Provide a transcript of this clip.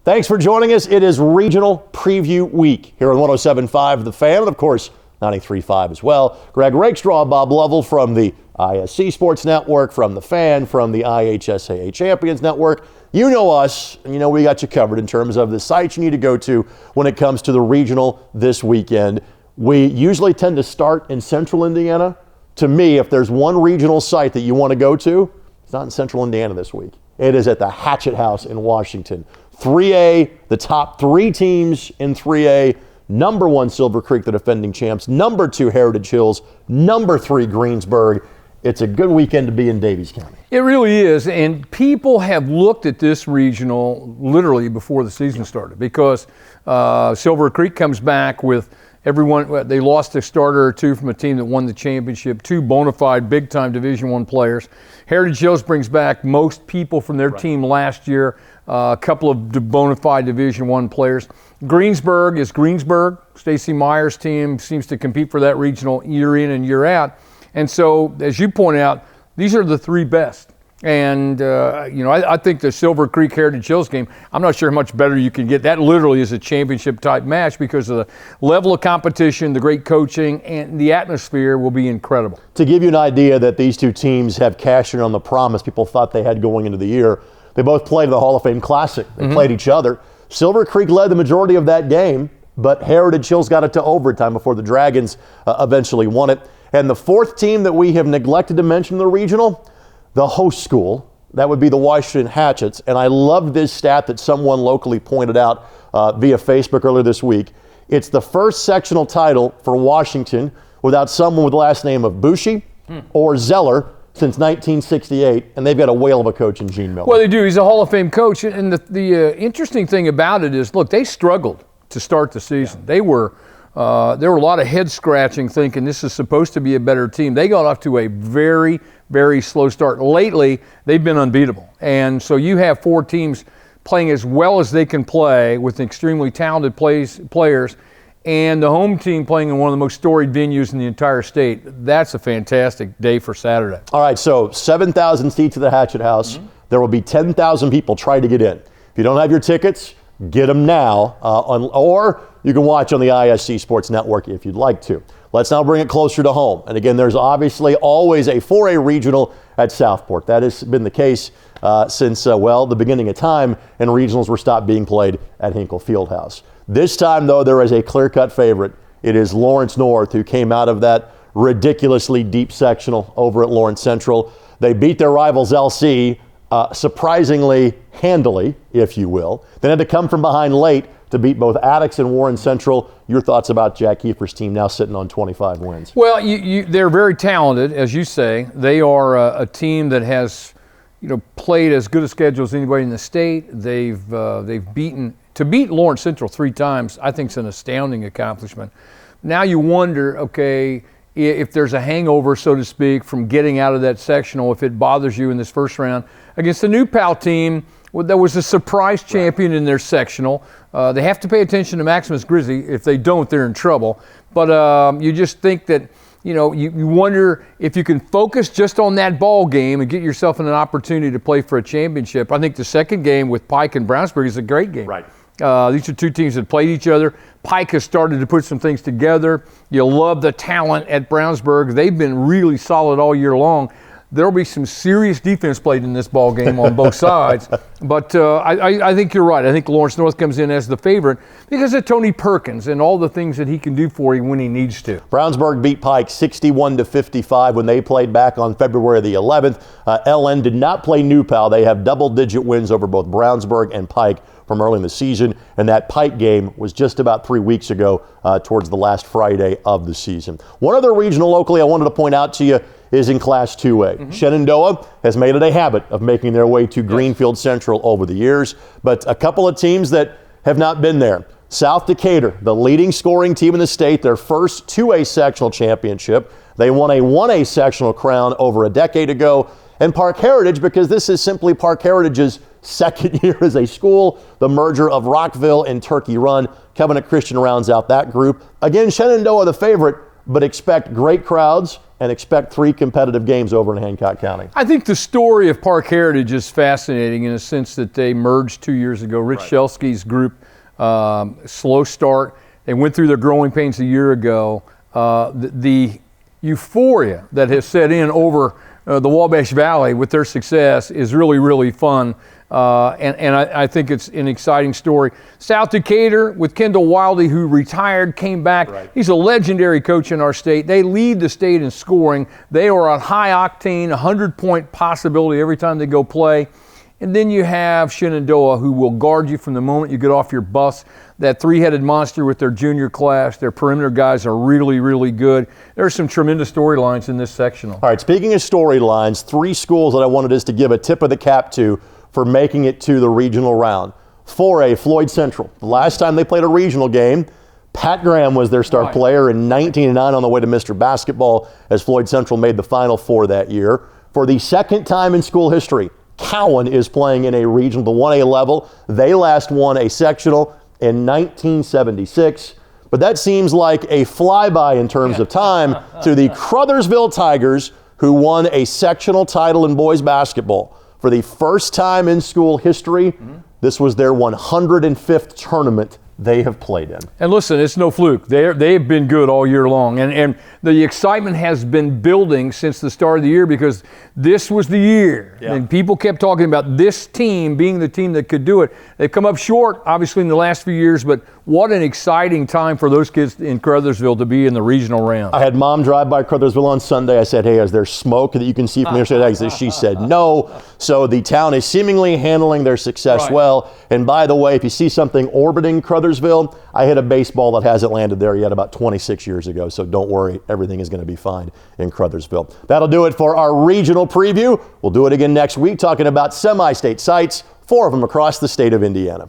Thanks for joining us. It is Regional Preview Week here on 107.5 The Fan, and of course, 93.5 as well. Rakestraw and Bob Lovell from the ISC Sports Network, from The Fan, from the IHSAA Champions Network. You know us, and you know we got you covered in terms of the sites you need to go to when it comes to the regional this weekend. We usually tend to start in central Indiana. To me, if there's one regional site that you want to go to, it's not in central Indiana this week. It is at the Hatchet House in Washington. 3A, the top three teams in 3A. Number 1, Silver Creek, the defending champs. Number 2, Heritage Hills. Number 3, Greensburg. It's a good weekend to be in Daviess County. It really is, and people have looked at this regional literally before the season started because Silver Creek comes back with everyone. They lost a starter or two from a team that won the championship, 2 bona fide big-time Division I players. Heritage Hills brings back most people from their team last year, a couple of bona fide Division I players. Greensburg is Greensburg. Stacy Meyer's team seems to compete for that regional year in and year out. And so, as you point out, these are the 3 best. And, I think the Silver Creek Heritage Hills game, I'm not sure how much better you can get. That literally is a championship-type match because of the level of competition, the great coaching, and the atmosphere will be incredible. To give you an idea that these 2 teams have cashed in on the promise people thought they had going into the year, they both played in the Hall of Fame Classic. They played each other. Silver Creek led the majority of that game, but Heritage Hills got it to overtime before the Dragons eventually won it. And the 4th team that we have neglected to mention in the regional, the host school, that would be the Washington Hatchets. And I love this stat that someone locally pointed out via Facebook earlier this week. It's the first sectional title for Washington without someone with the last name of Bushi or Zeller since 1968, and they've got a whale of a coach in Gene Miller. Well, they do. He's a Hall of Fame coach. And the interesting thing about it is, look, they struggled to start the season. Yeah. There were a lot of head scratching thinking this is supposed to be a better team. They got off to a very, very slow start. Lately, they've been unbeatable. And so you have 4 teams playing as well as they can play with extremely talented players, and the home team playing in one of the most storied venues in the entire state. That's a fantastic day for Saturday. All right, so 7,000 seats at the Hatchet House. There will be 10,000 people trying to get in. If you don't have your tickets, get them now, or you can watch on the ISC Sports Network if you'd like to. Let's now bring it closer to home. And again, there's obviously always a 4A regional at Southport. That has been the case since, the beginning of time, and regionals were stopped being played at Hinkle Fieldhouse. This time, though, there is a clear-cut favorite. It is Lawrence North, who came out of that ridiculously deep sectional over at Lawrence Central. They beat their rivals LC surprisingly handily, if you will. Then had to come from behind late to beat both Attucks and Warren Central. Your thoughts about Jack Kiefer's team now sitting on 25 wins? Well, they're very talented, as you say. They are a team that has, played as good a schedule as anybody in the state. They've beat Lawrence Central 3 times, I think, is an astounding accomplishment. Now you wonder, okay, if there's a hangover, so to speak, from getting out of that sectional, if it bothers you in this first round. Against the New Pal team, there was a surprise champion in their sectional. They have to pay attention to Maximus Grizzly. If they don't, they're in trouble. But you just think that, you wonder if you can focus just on that ball game and get yourself in an opportunity to play for a championship. I think the second game with Pike and Brownsburg is a great game. Right. These are 2 teams that played each other. Pike has started to put some things together. You love the talent at Brownsburg. They've been really solid all year long. There will be some serious defense played in this ball game on both sides. But I think you're right. I think Lawrence North comes in as the favorite because of Tony Perkins and all the things that he can do for you when he needs to. Brownsburg beat Pike 61-55 when they played back on February the 11th. LN did not play New Pal. They have double-digit wins over both Brownsburg and Pike from early in the season, and that Pike game was just about 3 weeks ago towards the last Friday of the season. One other regional locally I wanted to point out to you is in Class 2A. Shenandoah has made it a habit of making their way to Greenfield Central over the years, but a couple of teams that have not been there. South Decatur, the leading scoring team in the state, their first 2A sectional championship. They won a 1A sectional crown over a decade ago. And Park Heritage, because this is simply Park Heritage's second year as a school, the merger of Rockville and Turkey Run. Covenant Christian rounds out that group. Again, Shenandoah the favorite, but expect great crowds and expect 3 competitive games over in Hancock County. I think the story of Park Heritage is fascinating in the sense that they merged 2 years ago. Rich Shelsky's group, slow start. They went through their growing pains a year ago. The euphoria that has set in over the Wabash Valley with their success is really, really fun. And I think it's an exciting story. South Decatur with Kendall Wildy, who retired, came back. Right. He's a legendary coach in our state. They lead the state in scoring. They are on high octane, 100-point possibility every time they go play. And then you have Shenandoah, who will guard you from the moment you get off your bus. That 3-headed monster with their junior class. Their perimeter guys are really, really good. There are some tremendous storylines in this sectional. All right, speaking of storylines, 3 schools that I wanted us to give a tip of the cap to for making it to the regional round. 4A, Floyd Central. The last time they played a regional game, Pat Graham was their star player in 19-9 on the way to Mr. Basketball as Floyd Central made the Final Four that year. For the second time in school history, Cowan is playing in a regional, the 1A level. They last won a sectional in 1976. But that seems like a flyby in terms of time to the Crothersville Tigers, who won a sectional title in boys basketball. For the first time in school history, this was their 105th tournament they have played in. And listen, it's no fluke. They've been good all year long. And the excitement has been building since the start of the year because this was the year. Yeah. And people kept talking about this team being the team that could do it. They've come up short, obviously, in the last few years, but what an exciting time for those kids in Crothersville to be in the regional round. I had Mom drive by Crothersville on Sunday. I said, hey, is there smoke that you can see from here? She said no. So the town is seemingly handling their success well. And by the way, if you see something orbiting Crothersville, I hit a baseball that hasn't landed there yet about 26 years ago. So don't worry, everything is going to be fine in Crothersville. That'll do it for our regional preview. We'll do it again next week talking about semi-state sites, 4 of them across the state of Indiana.